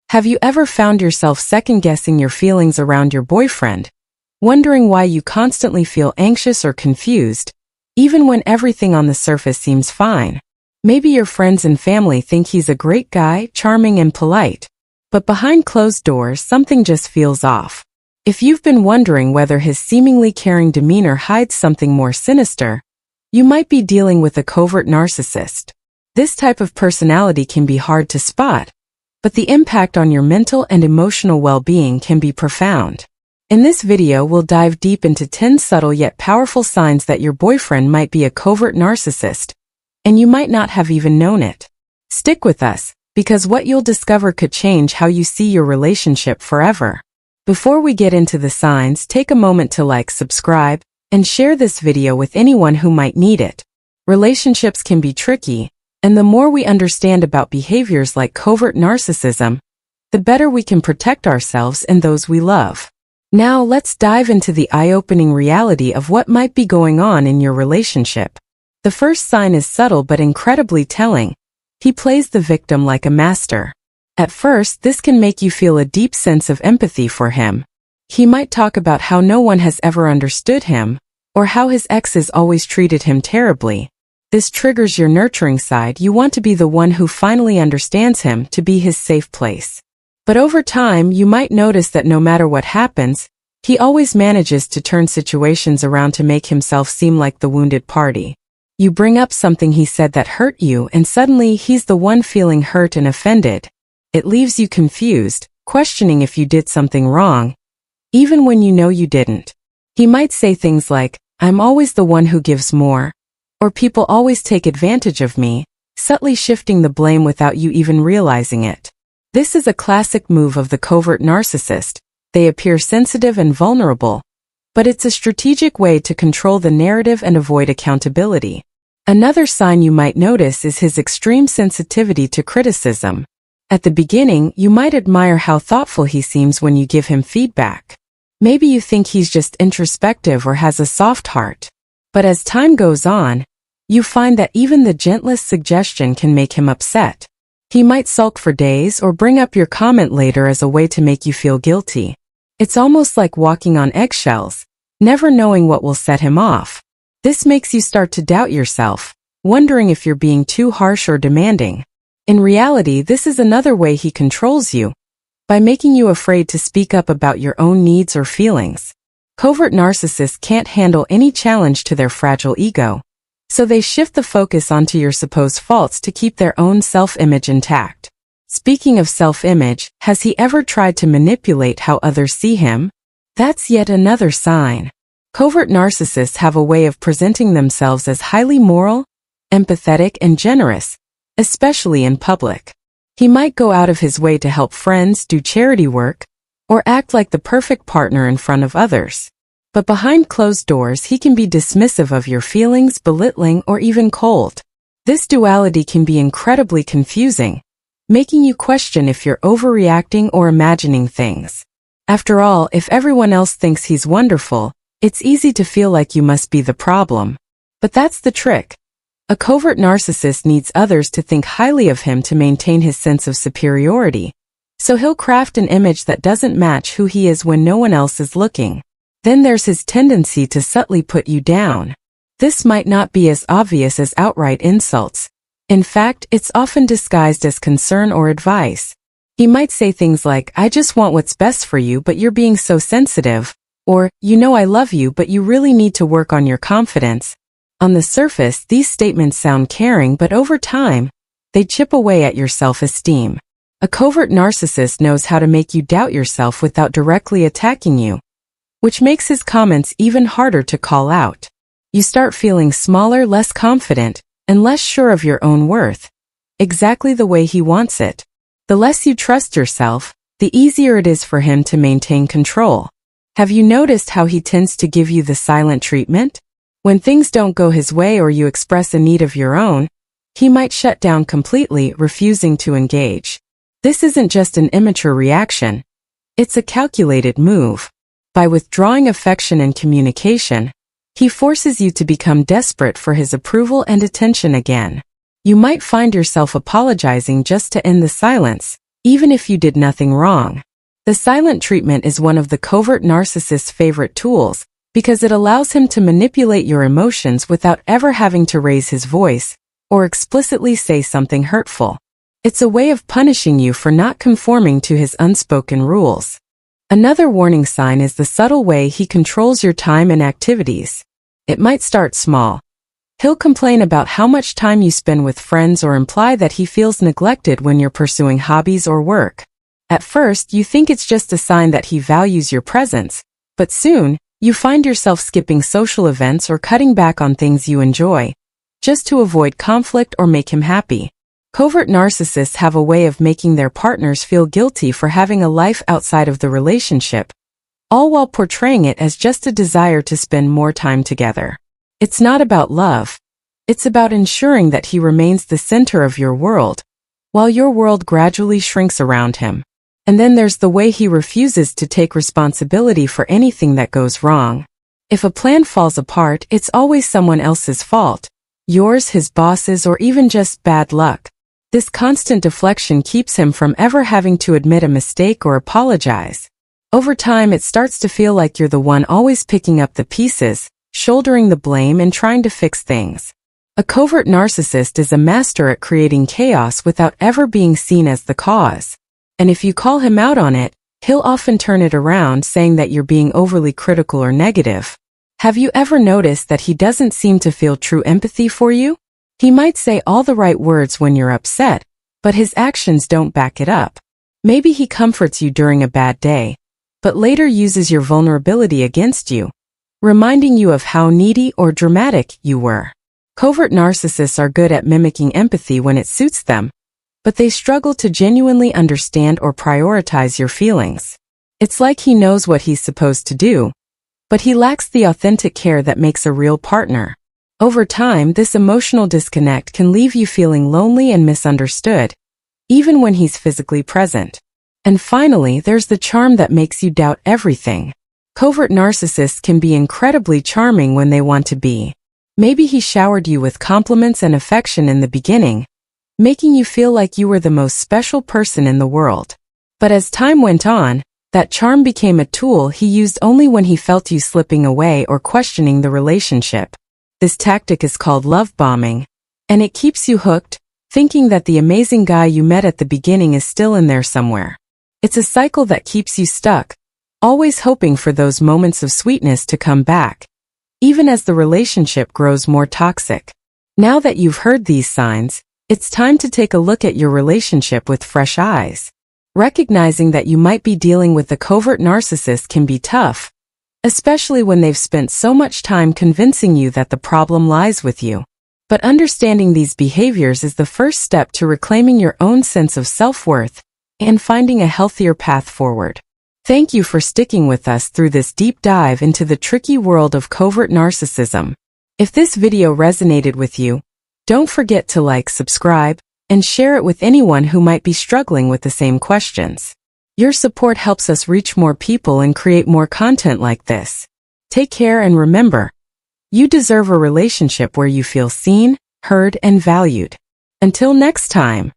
Have you ever found yourself second-guessing your feelings around your boyfriend, wondering why you constantly feel anxious or confused, even when everything on the surface seems fine? Maybe your friends and family think he's a great guy, charming and polite, but behind closed doors something just feels off. If you've been wondering whether his seemingly caring demeanor hides something more sinister, you might be dealing with a covert narcissist. This type of personality can be hard to spot, but the impact on your mental and emotional well-being can be profound. In this video, we'll dive deep into 10 subtle yet powerful signs that your boyfriend might be a covert narcissist, and you might not have even known it. Stick with us, because what you'll discover could change how you see your relationship forever. Before we get into the signs, take a moment to like, subscribe, and share this video with anyone who might need it. Relationships can be tricky, and the more we understand about behaviors like covert narcissism, the better we can protect ourselves and those we love. Now let's dive into the eye-opening reality of what might be going on in your relationship. The first sign is subtle but incredibly telling. He plays the victim like a master. At first, this can make you feel a deep sense of empathy for him. He might talk about how no one has ever understood him, or how his exes always treated him terribly. This triggers your nurturing side. You want to be the one who finally understands him, to be his safe place. But over time, you might notice that no matter what happens, he always manages to turn situations around to make himself seem like the wounded party. You bring up something he said that hurt you, and suddenly he's the one feeling hurt and offended. It leaves you confused, questioning if you did something wrong, even when you know you didn't. He might say things like, "I'm always the one who gives more," or "people always take advantage of me," subtly shifting the blame without you even realizing it. This is a classic move of the covert narcissist. They appear sensitive and vulnerable, but it's a strategic way to control the narrative and avoid accountability. Another sign you might notice is his extreme sensitivity to criticism. At the beginning, you might admire how thoughtful he seems when you give him feedback. Maybe you think he's just introspective or has a soft heart. But as time goes on, you find that even the gentlest suggestion can make him upset. He might sulk for days or bring up your comment later as a way to make you feel guilty. It's almost like walking on eggshells, never knowing what will set him off. This makes you start to doubt yourself, wondering if you're being too harsh or demanding. In reality, this is another way he controls you, by making you afraid to speak up about your own needs or feelings. Covert narcissists can't handle any challenge to their fragile ego, so they shift the focus onto your supposed faults to keep their own self-image intact. Speaking of self-image, has he ever tried to manipulate how others see him? That's yet another sign. Covert narcissists have a way of presenting themselves as highly moral, empathetic, and generous, especially in public. He might go out of his way to help friends, do charity work, or act like the perfect partner in front of others. But behind closed doors, he can be dismissive of your feelings, belittling, or even cold. This duality can be incredibly confusing, making you question if you're overreacting or imagining things. After all, if everyone else thinks he's wonderful, it's easy to feel like you must be the problem. But that's the trick. A covert narcissist needs others to think highly of him to maintain his sense of superiority. So he'll craft an image that doesn't match who he is when no one else is looking. Then there's his tendency to subtly put you down. This might not be as obvious as outright insults. In fact, it's often disguised as concern or advice. He might say things like, "I just want what's best for you, but you're being so sensitive," or, "You know I love you, but you really need to work on your confidence." On the surface, these statements sound caring, but over time, they chip away at your self-esteem. A covert narcissist knows how to make you doubt yourself without directly attacking you, which makes his comments even harder to call out. You start feeling smaller, less confident, and less sure of your own worth, exactly the way he wants it. The less you trust yourself, the easier it is for him to maintain control. Have you noticed how he tends to give you the silent treatment? When things don't go his way or you express a need of your own, he might shut down completely, refusing to engage. This isn't just an immature reaction. It's a calculated move. By withdrawing affection and communication, he forces you to become desperate for his approval and attention again. You might find yourself apologizing just to end the silence, even if you did nothing wrong. The silent treatment is one of the covert narcissist's favorite tools because it allows him to manipulate your emotions without ever having to raise his voice or explicitly say something hurtful. It's a way of punishing you for not conforming to his unspoken rules. Another warning sign is the subtle way he controls your time and activities. It might start small. He'll complain about how much time you spend with friends or imply that he feels neglected when you're pursuing hobbies or work. At first, you think it's just a sign that he values your presence, but soon, you find yourself skipping social events or cutting back on things you enjoy, just to avoid conflict or make him happy. Covert narcissists have a way of making their partners feel guilty for having a life outside of the relationship, all while portraying it as just a desire to spend more time together. It's not about love. It's about ensuring that he remains the center of your world, while your world gradually shrinks around him. And then there's the way he refuses to take responsibility for anything that goes wrong. If a plan falls apart, it's always someone else's fault, yours, his boss's, or even just bad luck. This constant deflection keeps him from ever having to admit a mistake or apologize. Over time, it starts to feel like you're the one always picking up the pieces, shouldering the blame and trying to fix things. A covert narcissist is a master at creating chaos without ever being seen as the cause. And if you call him out on it, he'll often turn it around, saying that you're being overly critical or negative. Have you ever noticed that he doesn't seem to feel true empathy for you? He might say all the right words when you're upset, but his actions don't back it up. Maybe he comforts you during a bad day, but later uses your vulnerability against you, reminding you of how needy or dramatic you were. Covert narcissists are good at mimicking empathy when it suits them, but they struggle to genuinely understand or prioritize your feelings. It's like he knows what he's supposed to do, but he lacks the authentic care that makes a real partner. Over time, this emotional disconnect can leave you feeling lonely and misunderstood, even when he's physically present. And finally, there's the charm that makes you doubt everything. Covert narcissists can be incredibly charming when they want to be. Maybe he showered you with compliments and affection in the beginning, making you feel like you were the most special person in the world. But as time went on, that charm became a tool he used only when he felt you slipping away or questioning the relationship. This tactic is called love bombing, and it keeps you hooked, thinking that the amazing guy you met at the beginning is still in there somewhere. It's a cycle that keeps you stuck, always hoping for those moments of sweetness to come back, even as the relationship grows more toxic. Now that you've heard these signs, it's time to take a look at your relationship with fresh eyes. Recognizing that you might be dealing with a covert narcissist can be tough, especially when they've spent so much time convincing you that the problem lies with you. But understanding these behaviors is the first step to reclaiming your own sense of self-worth and finding a healthier path forward. Thank you for sticking with us through this deep dive into the tricky world of covert narcissism. If this video resonated with you, don't forget to like, subscribe, and share it with anyone who might be struggling with the same questions. Your support helps us reach more people and create more content like this. Take care and remember, you deserve a relationship where you feel seen, heard, and valued. Until next time.